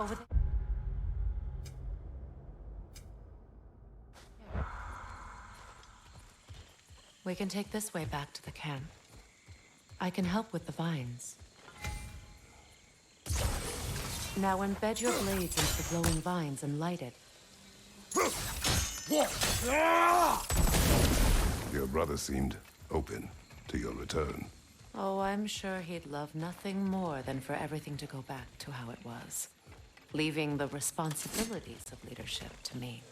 Over there. We can take this way back to the camp. I can help with the vines. Now embed your blades into the glowing vines and light it. Your brother seemed open to your return. Oh, I'm sure he'd love nothing more than for everything to go back to how it was, leaving the responsibilities of leadership to me.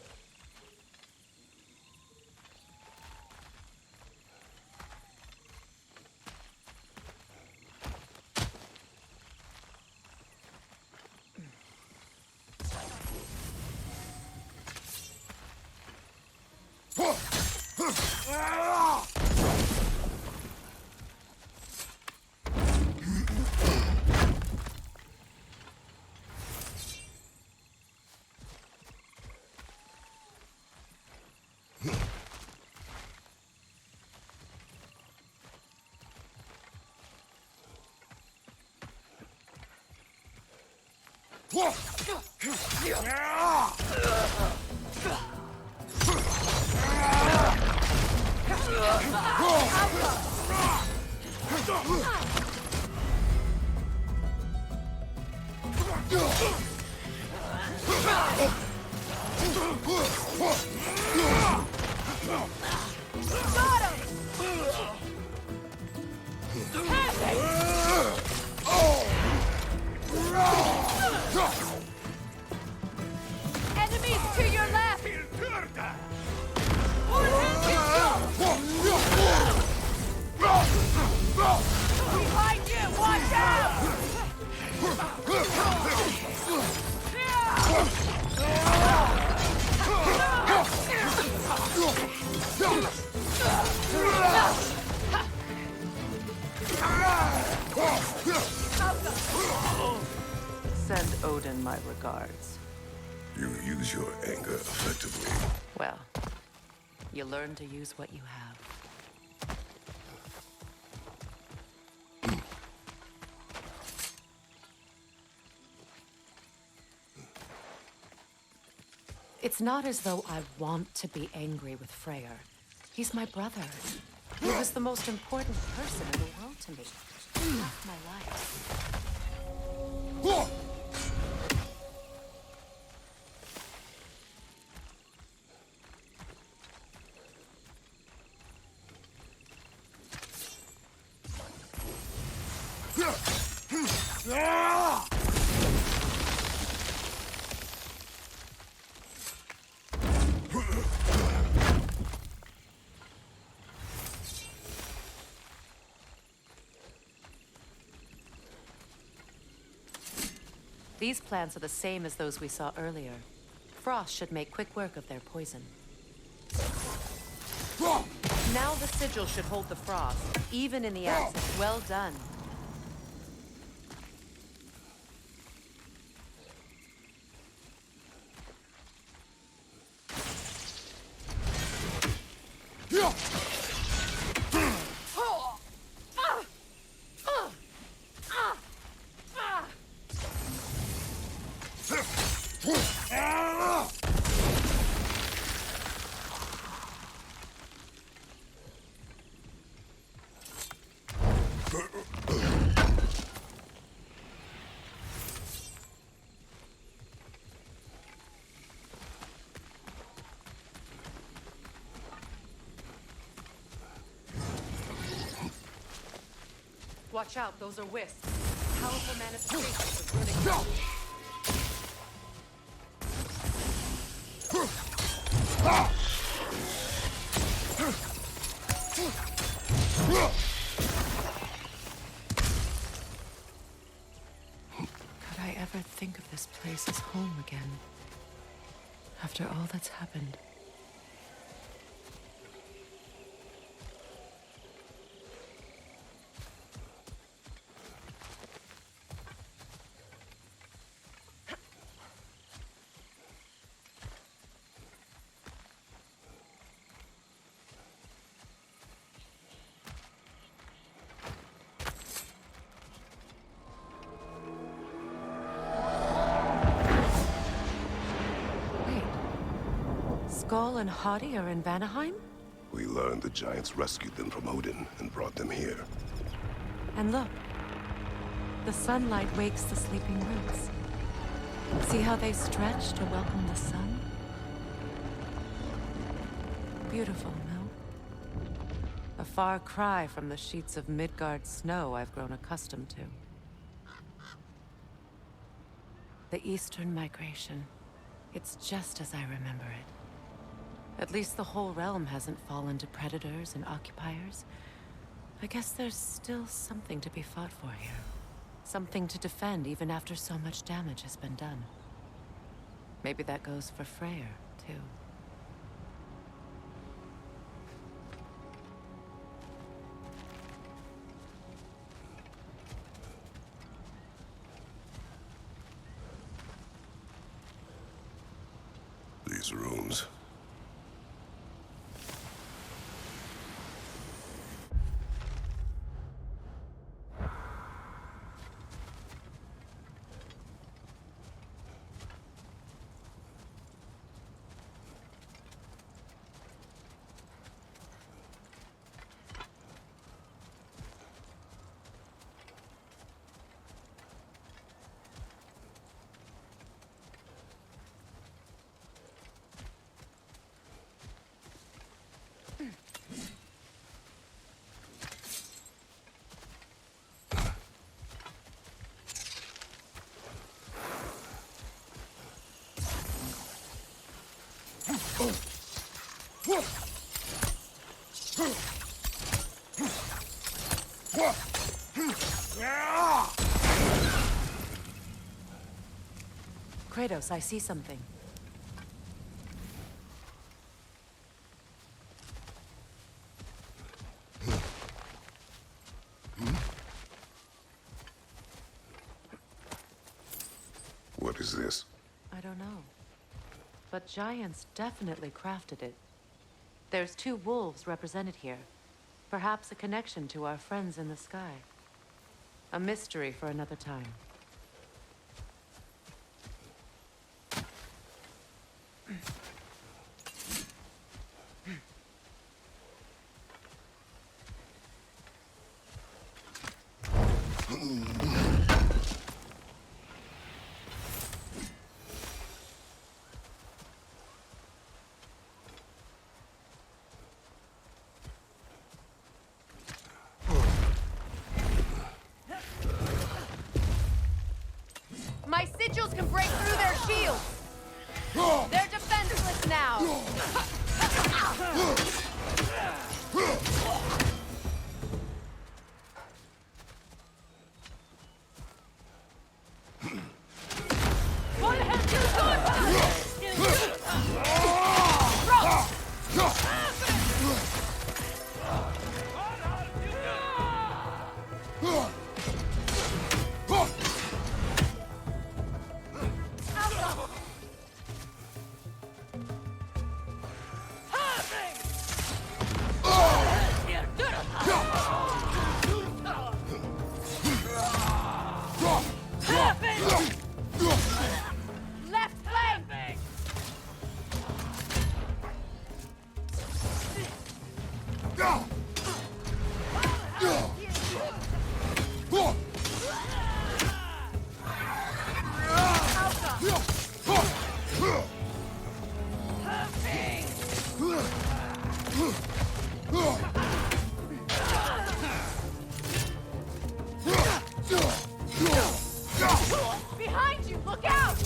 Enemies to your left! Behind you! Watch out! Send Odin my regards. You use your anger effectively. Well, you learn to use what you have. It's not as though I want to be angry with Freyr. He's my brother. He was the most important person in the world to me. Half my life. These plants are the same as those we saw earlier. Frost should make quick work of their poison. Now the sigil should hold the frost, even in the absence. Well done. Watch out, those are wisps. Powerful manifestations of runic knowledge. Could I ever think of this place as home again? After all that's happened. Gull and Hadi are in Vanaheim? We learned the giants rescued them from Odin and brought them here. And look, the sunlight wakes the sleeping roots. See how they stretch to welcome the sun? Beautiful, no? A far cry from the sheets of Midgard snow I've grown accustomed to. The Eastern Migration. It's just as I remember it. At least the whole realm hasn't fallen to predators and occupiers. I guess there's still something to be fought for here. Something to defend even after so much damage has been done. Maybe that goes for Freyr, too. These rooms. Kratos, I see something. What is this? I don't know. But giants definitely crafted it. There's 2 wolves represented here. Perhaps a connection to our friends in the sky. A mystery for another time. My sigils can break through their shields! They're defenseless now! What have you Left flank! Behind you! Look out!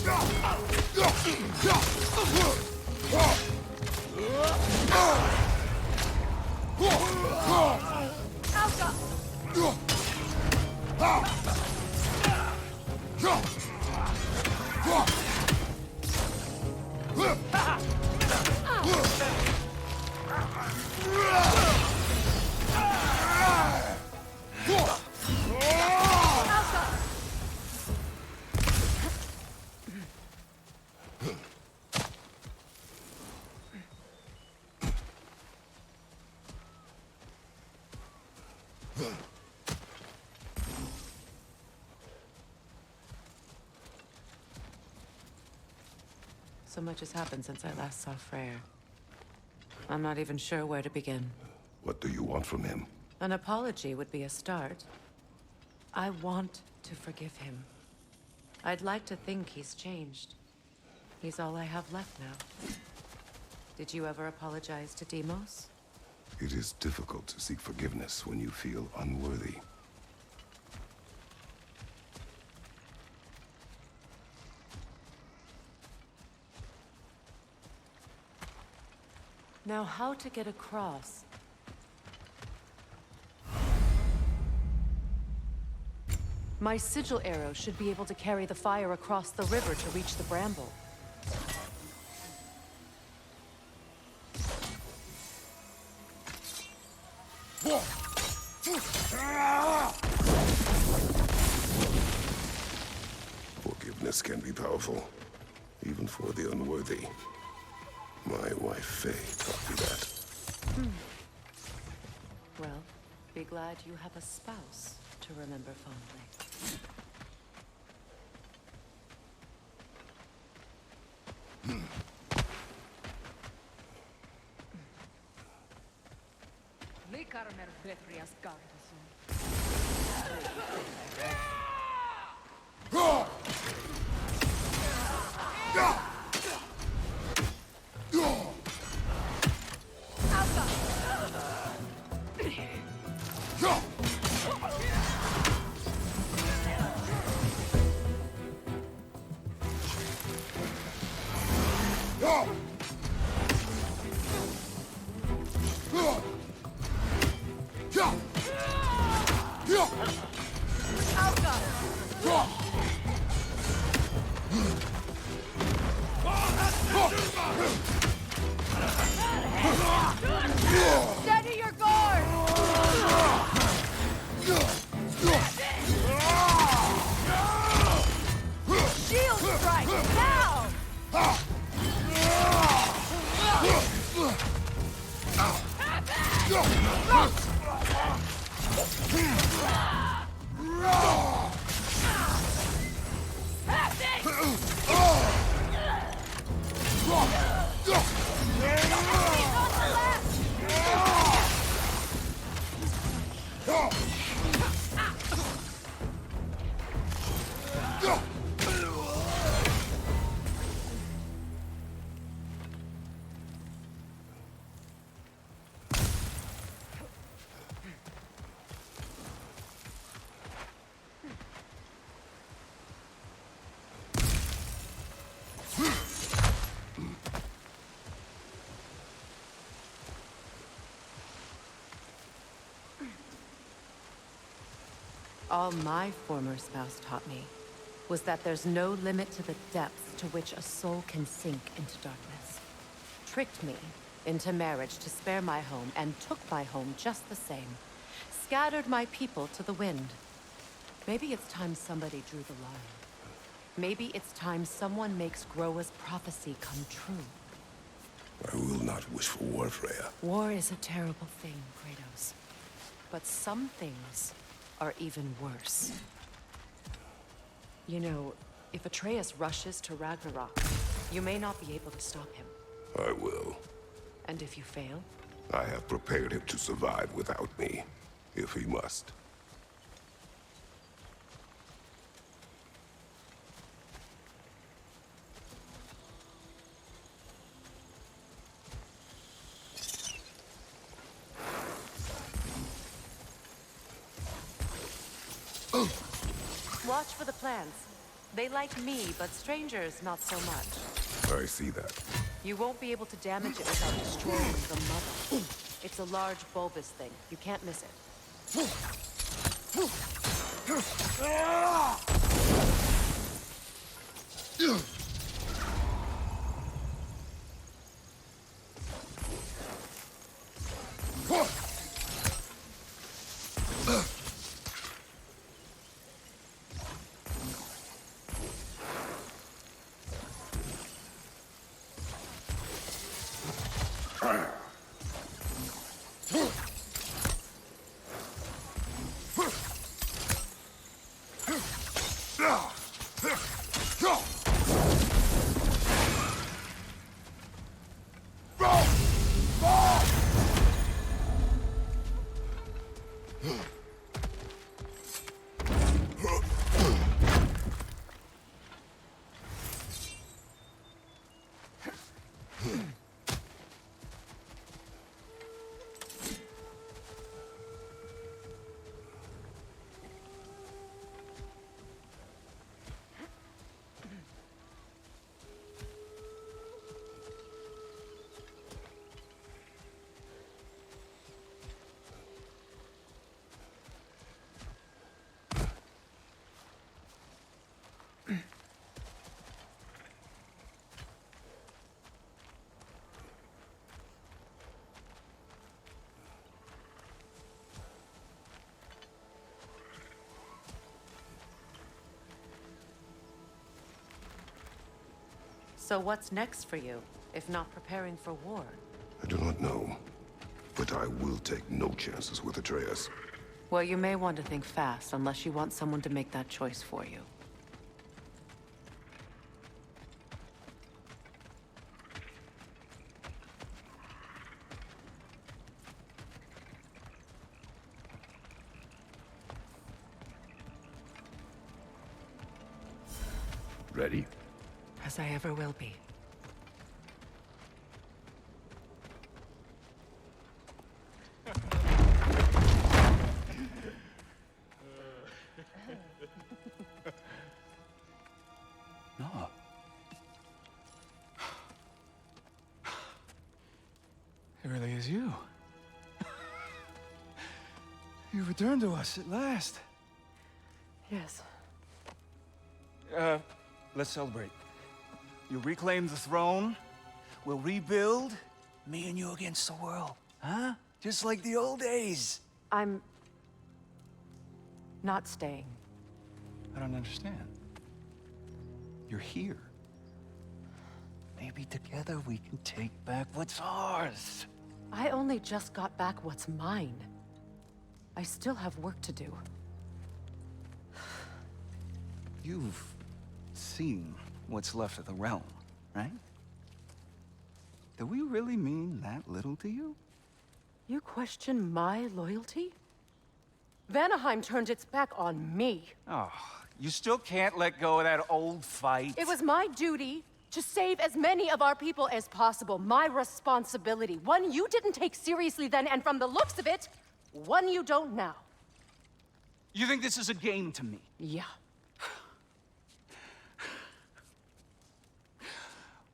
So much has happened since I last saw Freyr. I'm not even sure where to begin. What do you want from him? An apology would be a start. I want to forgive him. I'd like to think he's changed. He's all I have left now. Did you ever apologize to Demos? It is difficult to seek forgiveness when you feel unworthy. Now, how to get across? My sigil arrow should be able to carry the fire across the river to reach the bramble. Forgiveness can be powerful, even for the unworthy. My wife, Faye, taught me that. Well, be glad you have a spouse to remember fondly. Steady your guard! Shield strike, now! All my former spouse taught me was that there's no limit to the depths to which a soul can sink into darkness. Tricked me into marriage to spare my home and took my home just the same. Scattered my people to the wind. Maybe it's time somebody drew the line. Maybe it's time someone makes Groa's prophecy come true. I will not wish for war, Freya. War is a terrible thing, Kratos. But some things are even worse. You know, if Atreus rushes to Ragnarok, you may not be able to stop him. I will. And if you fail? I have prepared him to survive without me, if he must. Watch for the plants. They like me, but strangers not so much. I see that. You won't be able to damage it without destroying the mother. It's a large bulbous thing. You can't miss it. So what's next for you, if not preparing for war? I do not know, but I will take no chances with Atreus. Well, you may want to think fast, unless you want someone to make that choice for you. Ready? As I ever will be. No. It really is you. You returned to us at last. Yes. Let's celebrate. You reclaim the throne, we'll rebuild, me and you against the world. Huh? Just like the old days. I'm... not staying. I don't understand. You're here. Maybe together we can take back what's ours. I only just got back what's mine. I still have work to do. You've seen what's left of the realm, right? Do we really mean that little to you? You question my loyalty? Vanaheim turned its back on me. Oh, you still can't let go of that old fight? It was my duty to save as many of our people as possible. My responsibility. One you didn't take seriously then, and from the looks of it, one you don't now. You think this is a game to me? Yeah.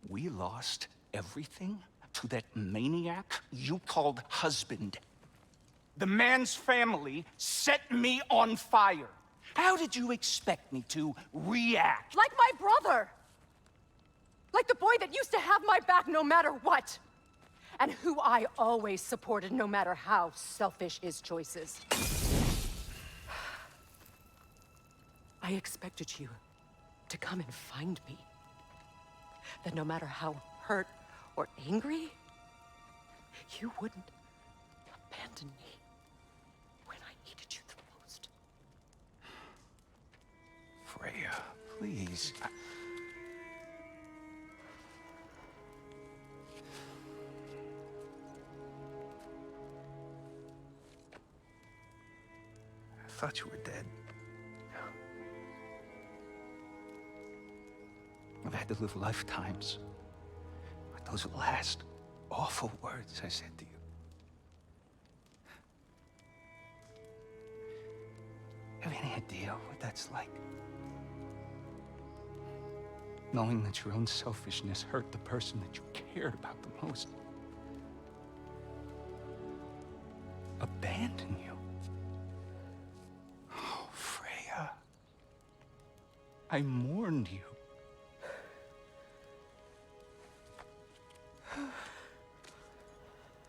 We lost everything to that maniac you called husband. The man's family set me on fire. How did you expect me to react? Like my brother! Like the boy that used to have my back no matter what! And who I always supported no matter how selfish his choices. I expected you to come and find me. That no matter how hurt or angry, you wouldn't abandon me when I needed you the most. Freya, please. I thought you were dead. I've had to live lifetimes with those last awful words I said to you. Have any idea what that's like? Knowing that your own selfishness hurt the person that you cared about the most. Abandon you. Oh, Freya. I mourned you.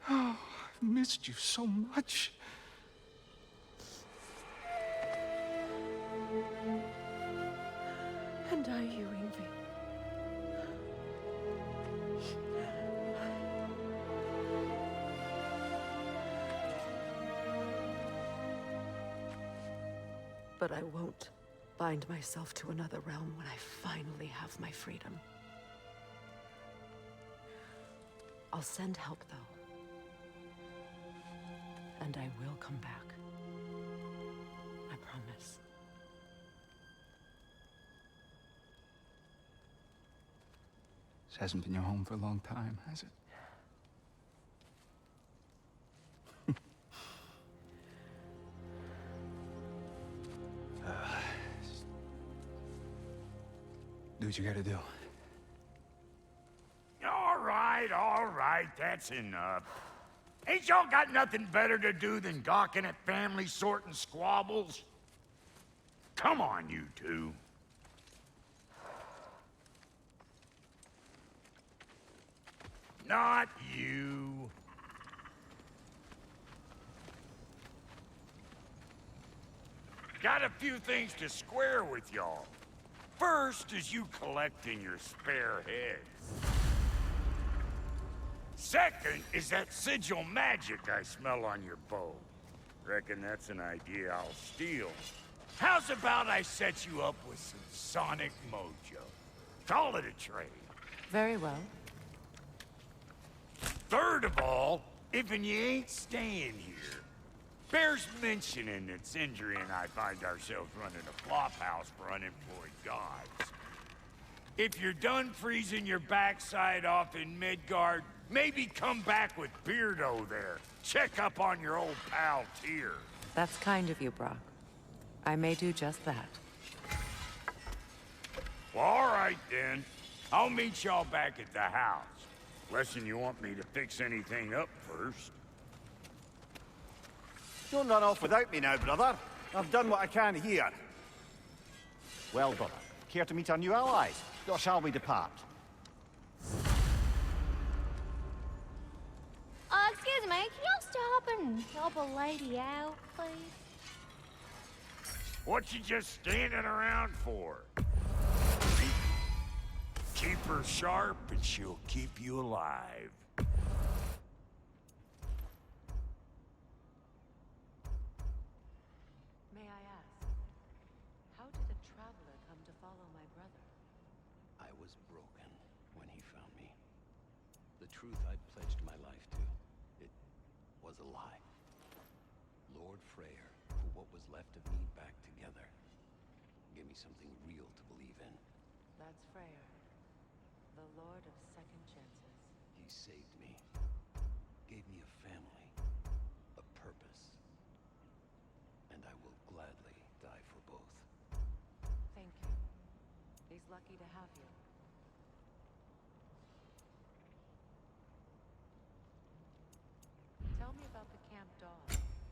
Oh, I've missed you so much. And I you, Ingvi. But I won't bind myself to another realm when I finally have my freedom. I'll send help, though. And I will come back. I promise. This hasn't been your home for a long time, has it? Do what you gotta do. All right, that's enough. Ain't y'all got nothing better to do than gawking at family sorting squabbles? Come on, you two. Not you. Got a few things to square with y'all. first is you collecting your spare heads. Second is that sigil magic I smell on your bow. Reckon that's an idea I'll steal. How's about I set you up with some sonic mojo? Call it a trade. Very well. Third of all, if you ain't staying here, bears mentioning that Sindri and I find ourselves running a flop house for unemployed gods. If you're done freezing your backside off in Midgard, maybe come back with Beardo there. Check up on your old pal Tyr. That's kind of you, Brock. I may do just that. Well, all right then. I'll meet y'all back at the house. Unless you want me to fix anything up first. Don't run off without me now, brother. I've done what I can here. Well, brother, care to meet our new allies? Or shall we depart? Excuse me, can y'all stop and help a lady out, please? What you just standing around for? Keep her sharp and she'll keep you alive. May I ask, how did a traveler come to follow my brother? I was broken when he found me. The truth I'd pledged my life to, it was a lie. Lord Freyr put what was left of me back together. Gave me something real to believe in. That's Freyr, the Lord of Second Chances. He saved me. Gave me a family. A purpose. And I will gladly die for both. Thank you. He's lucky to have you. Tell me about the camp dog.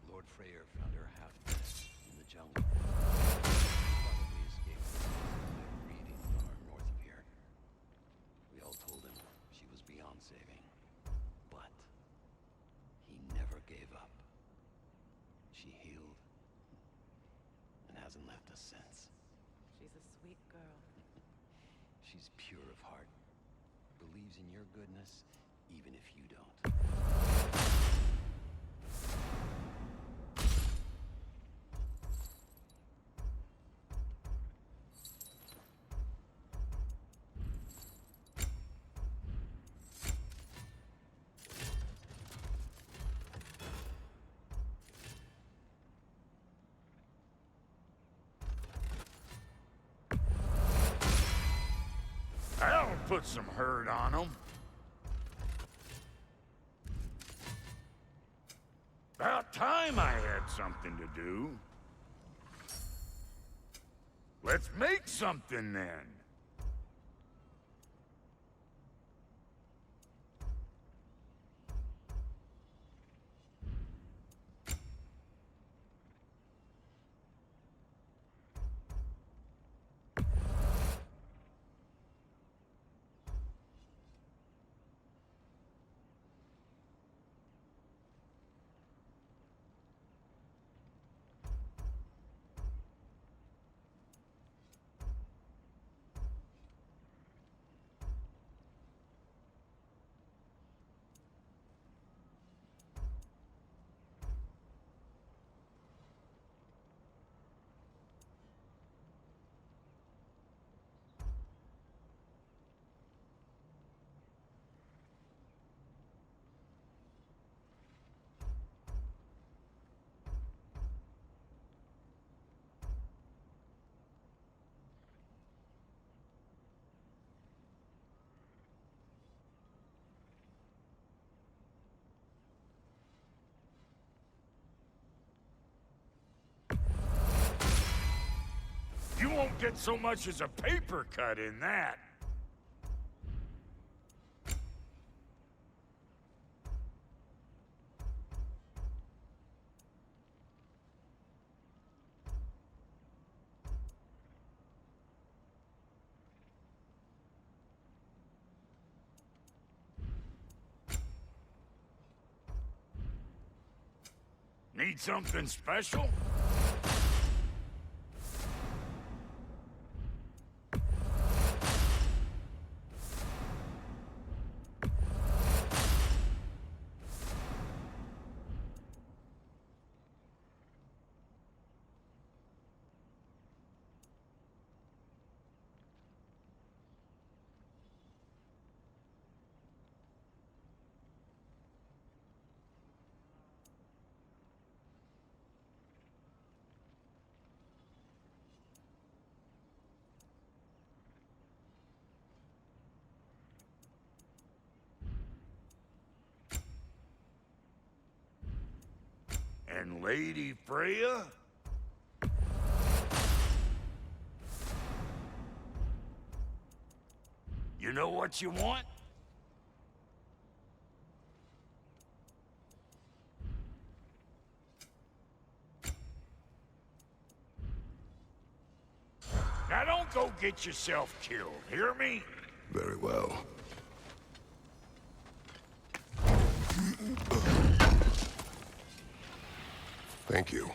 Lord Freyr found her half dead in the jungle. Probably escaped from a breeding farm north of here. We all told him she was beyond saving. But he never gave up. She healed and hasn't left us since. She's a sweet girl. She's pure of heart. Believes in your goodness, even if you don't. That'll put some hurt on them. About time I had something to do. Let's make something then. You won't get so much as a paper cut in that. Need something special? Lady Freya? You know what you want? Now don't go get yourself killed, hear me? Very well. Thank you.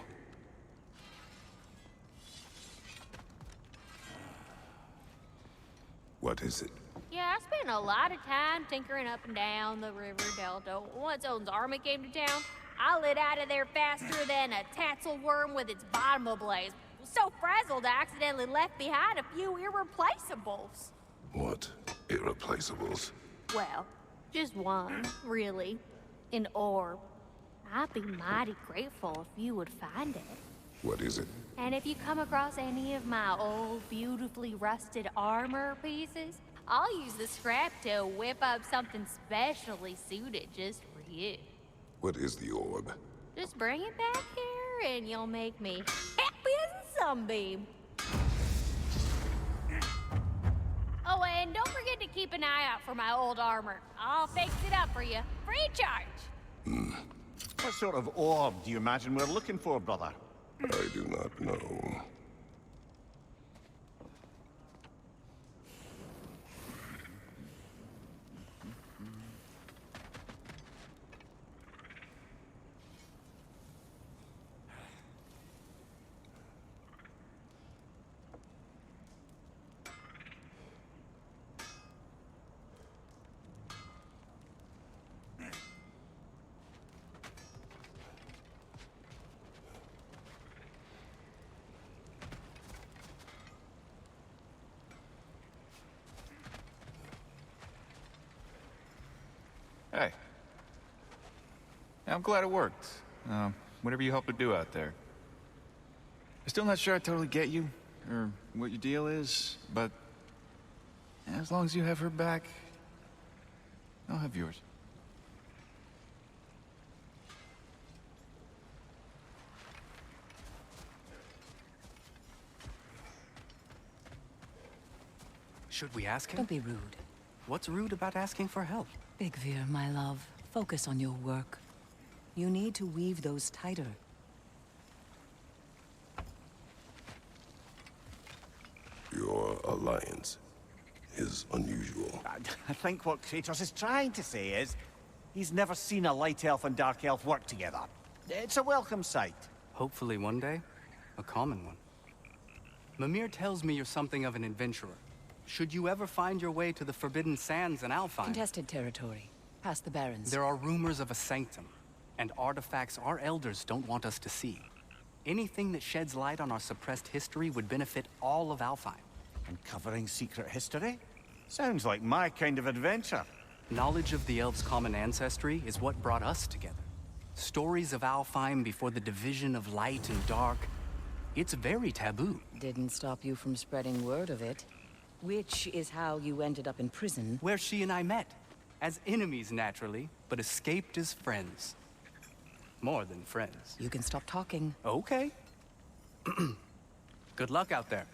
What is it? Yeah, I spent a lot of time tinkering up and down the river delta. Once Odin's army came to town, I lit out of there faster than a tassel worm with its bottom ablaze. So frazzled, I accidentally left behind a few irreplaceables. What irreplaceables? Well, just one, really. An orb. I'd be mighty grateful if you would find it. What is it? And if you come across any of my old, beautifully rusted armor pieces, I'll use the scrap to whip up something specially suited just for you. What is the orb? Just bring it back here and you'll make me happy as a sunbeam. Oh, and don't forget to keep an eye out for my old armor. I'll fix it up for you, free charge. What sort of orb do you imagine we're looking for, brother? I do not know. Hey. Yeah, I'm glad it worked. Whatever you hope to do out there. I'm still not sure I totally get you, or what your deal is, but as long as you have her back, I'll have yours. Should we ask him? Don't be rude. What's rude about asking for help? Big Veer, my love, focus on your work. You need to weave those tighter. Your alliance is unusual. I think what Kratos is trying to say is, he's never seen a light elf and dark elf work together. It's a welcome sight. Hopefully one day, a common one. Mimir tells me you're something of an adventurer. Should you ever find your way to the Forbidden Sands in Alfheim... Contested territory. Past the Barrens. There are rumors of a sanctum, and artifacts our elders don't want us to see. Anything that sheds light on our suppressed history would benefit all of Alfheim. Uncovering secret history? Sounds like my kind of adventure. Knowledge of the elves' common ancestry is what brought us together. Stories of Alfheim before the division of light and dark. It's very taboo. Didn't stop you from spreading word of it. Which is how you ended up in prison. Where she and I met. As enemies, naturally, but escaped as friends. More than friends. You can stop talking. Okay. Good luck out there.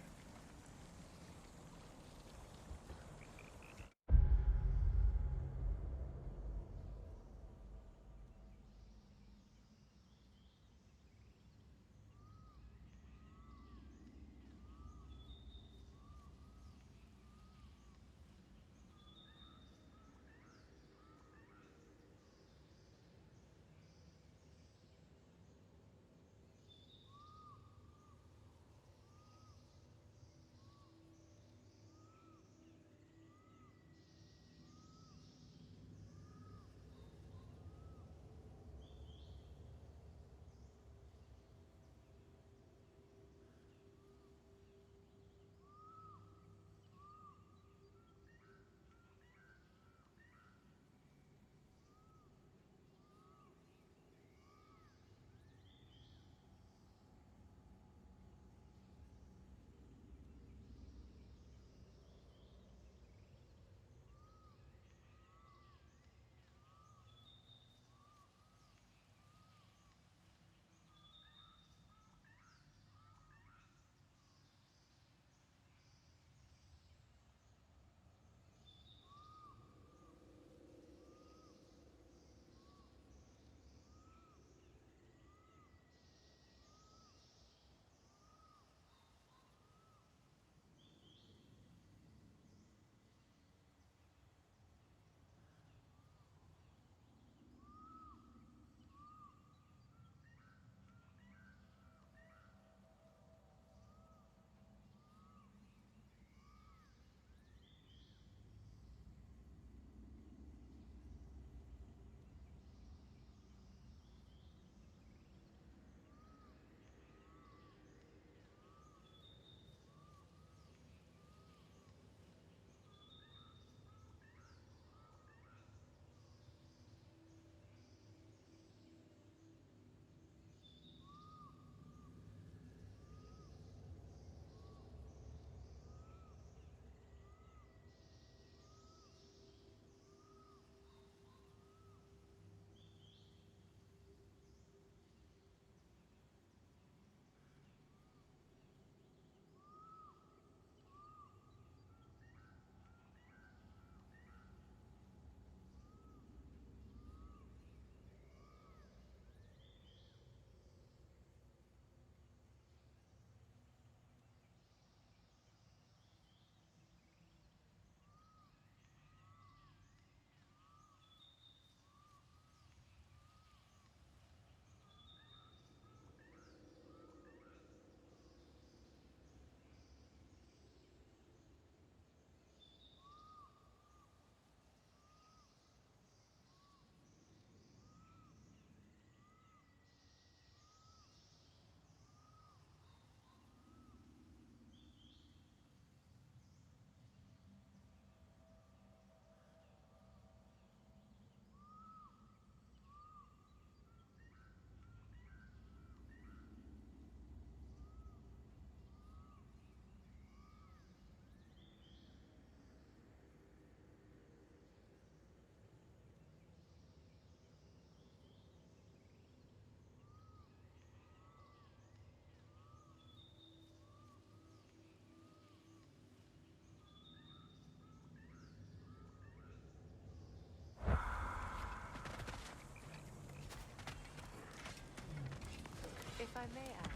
may ask,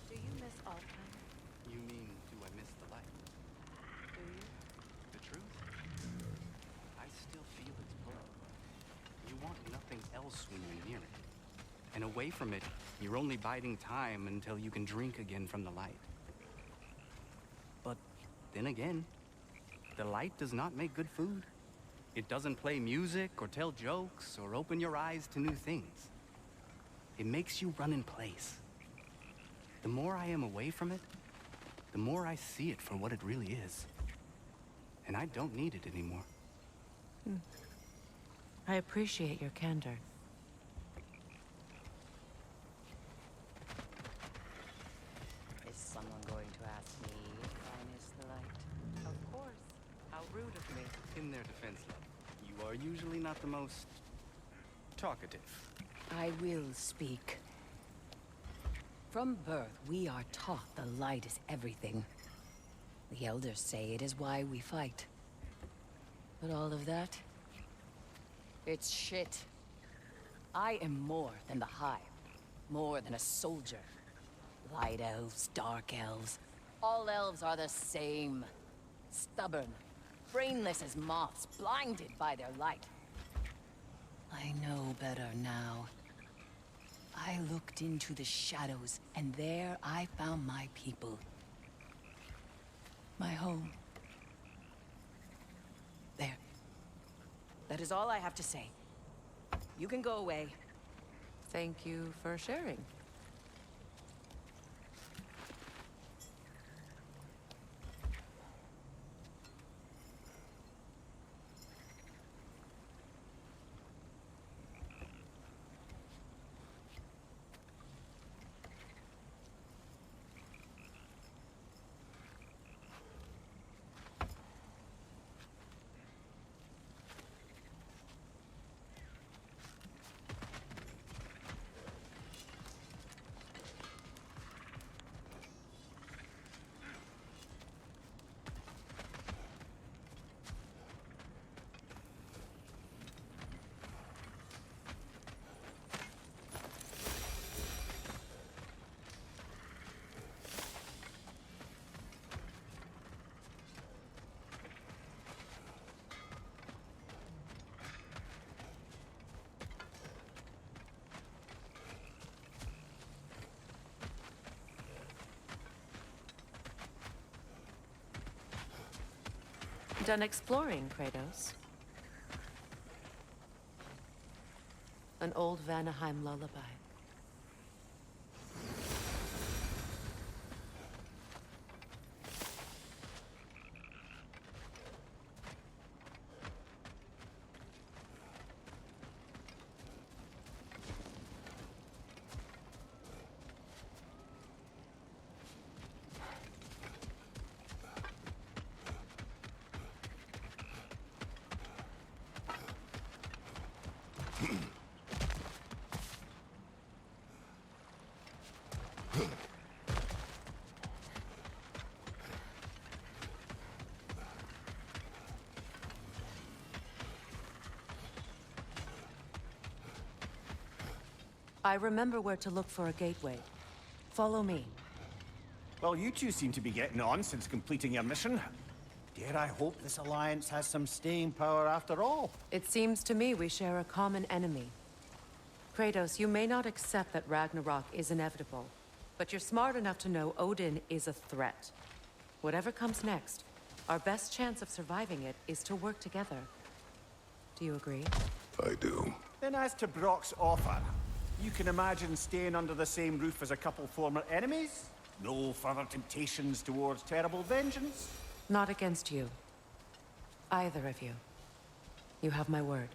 do you miss Alpine? You mean, do I miss the light? Do you? The truth? I still feel its pull. You want nothing else when you're near it. And away from it, you're only biding time until you can drink again from the light. But then again, the light does not make good food. It doesn't play music or tell jokes or open your eyes to new things. It makes you run in place. The more I am away from it, the more I see it for what it really is. And I don't need it anymore. I appreciate your candor. Is someone going to ask me if I miss the light? Of course. How rude of me. In their defense, love, you are usually not the most talkative. I will speak. From birth, we are taught the light is everything. The elders say it is why we fight. But all of that, it's shit. I am more than the Hive, more than a soldier. Light elves, dark elves, all elves are the same. Stubborn, brainless as moths, blinded by their light. I know better now. I looked into the shadows, and there I found my people. My home. There. That is all I have to say. You can go away. Thank you for sharing. Done exploring, Kratos? An old Vanaheim lullaby. I remember where to look for a gateway. Follow me. Well, you two seem to be getting on since completing your mission. Dare I hope this alliance has some staying power after all? It seems to me we share a common enemy. Kratos, you may not accept that Ragnarok is inevitable, but you're smart enough to know Odin is a threat. Whatever comes next, our best chance of surviving it is to work together. Do you agree? I do. Then as to Brock's offer, you can imagine staying under the same roof as a couple former enemies? No further temptations towards terrible vengeance? Not against you. Either of you. You have my word.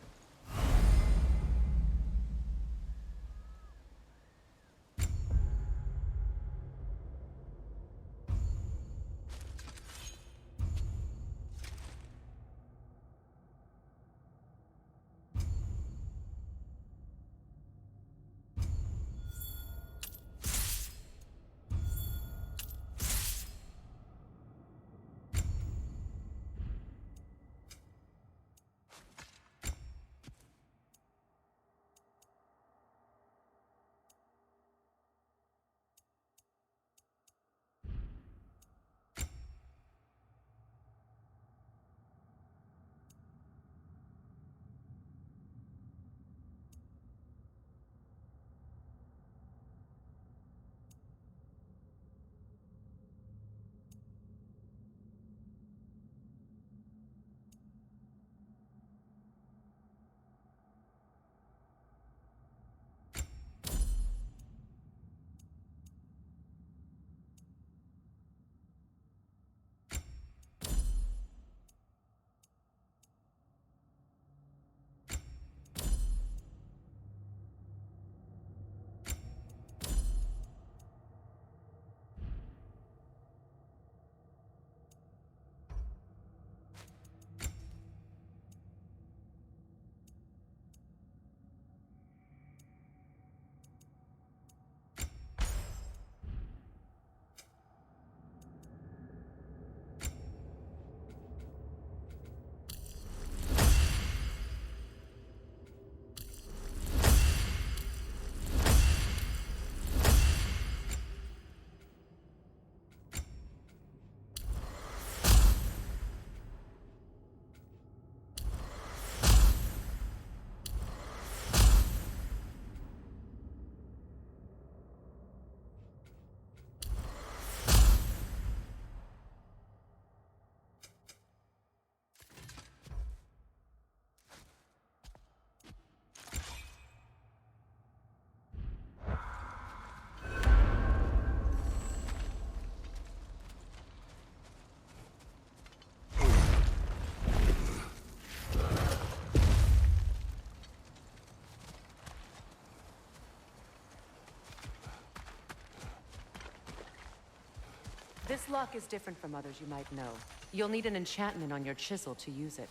This lock is different from others you might know. You'll need an enchantment on your chisel to use it.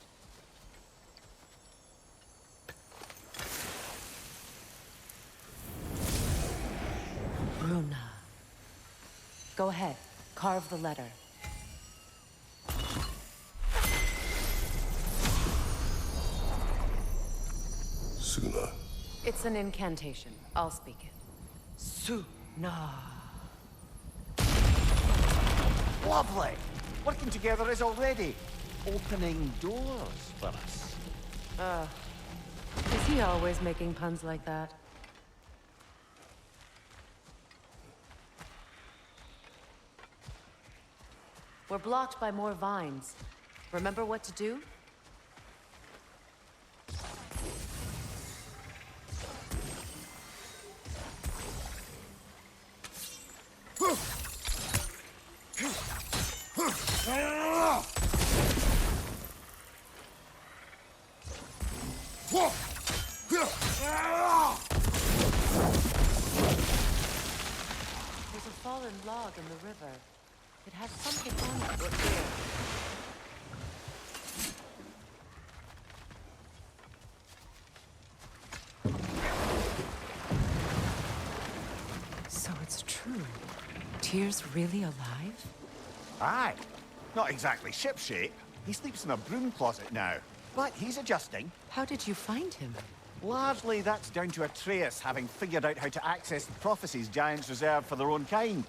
Bruna. Go ahead. Carve the letter. Suna. It's an incantation. I'll speak it. Suna. Lovely! Working together is already opening doors for us. Is he always making puns like that? We're blocked by more vines. Remember what to do? There's a fallen log in the river. It has something on it. Look here. So it's true. Tyr's really alive? Aye. Not exactly shipshape. He sleeps in a broom closet now. But he's adjusting. How did you find him? Largely, that's down to Atreus having figured out how to access the prophecies giants reserve for their own kind.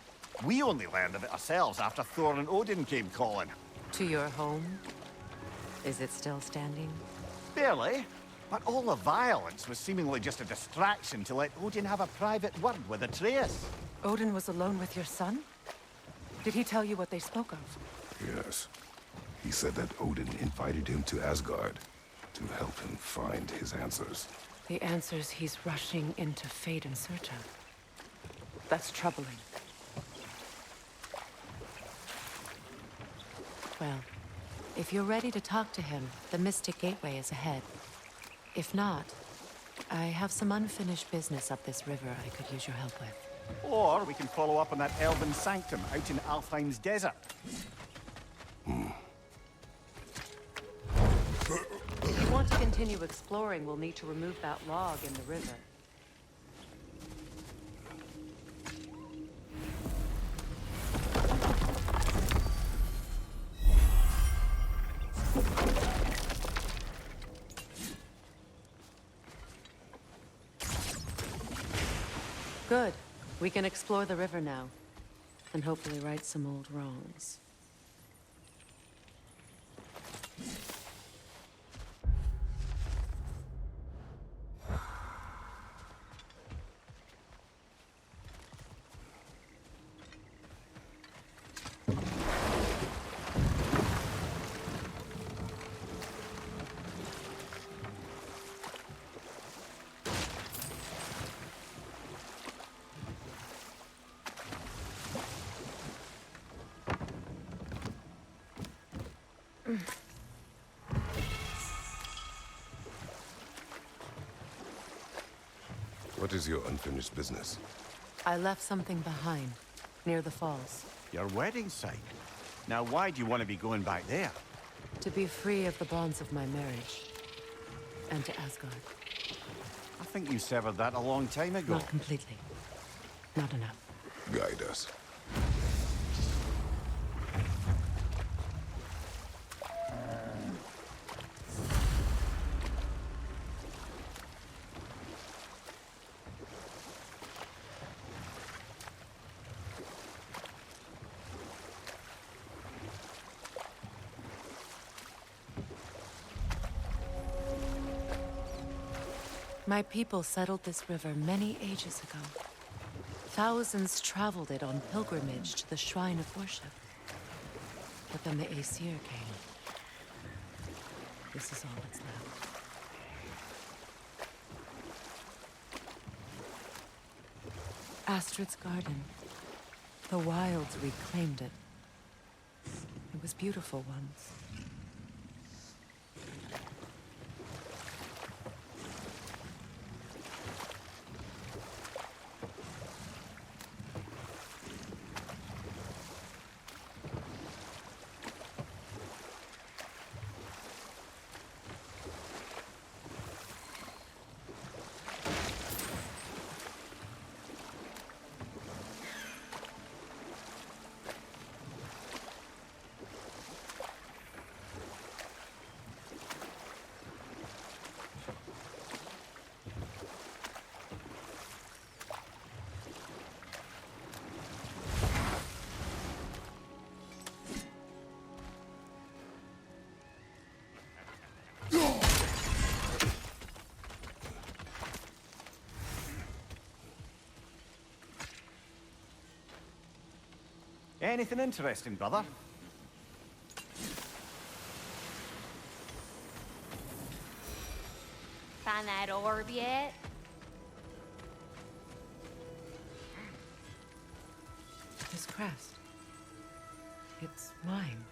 We only learned of it ourselves after Thor and Odin came calling. To your home? Is it still standing? Barely. But all the violence was seemingly just a distraction to let Odin have a private word with Atreus. Odin was alone with your son? Did he tell you what they spoke of? Yes. He said that Odin invited him to Asgard to help him find his answers. The answers he's rushing into fate in search of. That's troubling. Well, if you're ready to talk to him, the Mystic Gateway is ahead. If not, I have some unfinished business up this river I could use your help with. Or we can follow up on that elven sanctum out in Alfheim's desert. If you want to continue exploring, we'll need to remove that log in the river. Good. We can explore the river now, and hopefully right some old wrongs. What is your unfinished business? I left something behind, near the falls. Your wedding site. Now why do you want to be going back there? To be free of the bonds of my marriage. And to Asgard. I think you severed that a long time ago. Not completely. Not enough. Guide us. My people settled this river many ages ago. Thousands traveled it on pilgrimage to the shrine of worship. But then the Aesir came. This is all that's left. Astrid's garden. The wilds reclaimed it. It was beautiful once. Anything interesting, brother? Find that orb yet? This crest. It's mine.